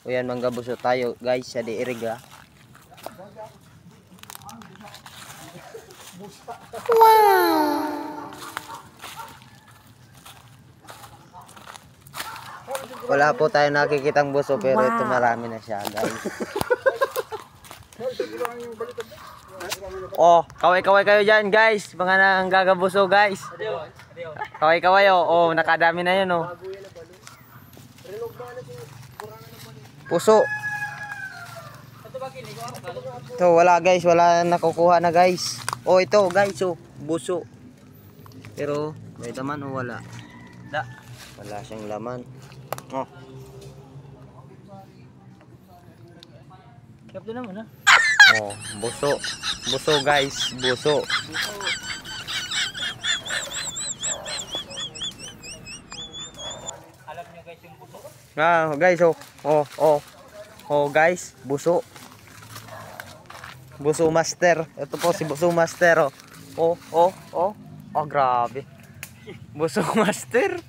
O yan, manggabuso tayo guys sa diiriga. Wow! Wala po tayo nakikitang buso pero ito marami na siya guys. Oh, kaway-kaway kayo dyan guys. Mga nanggagabuso guys. Kaway-kaway oh. Oh, nakadami na yun oh. Puso. Ito wala guys, wala nakukuha na guys. Oh ito guys oh, buso. Pero may laman o wala? Wala siyang laman. Oh. Kaya naman ha. Oh, buso. Buso guys, buso. Alam niyo guys yung buso? Guys oh. Oh guys, buso. Buso master. Ito po si Buso master oh. Oh, grabe. Buso master.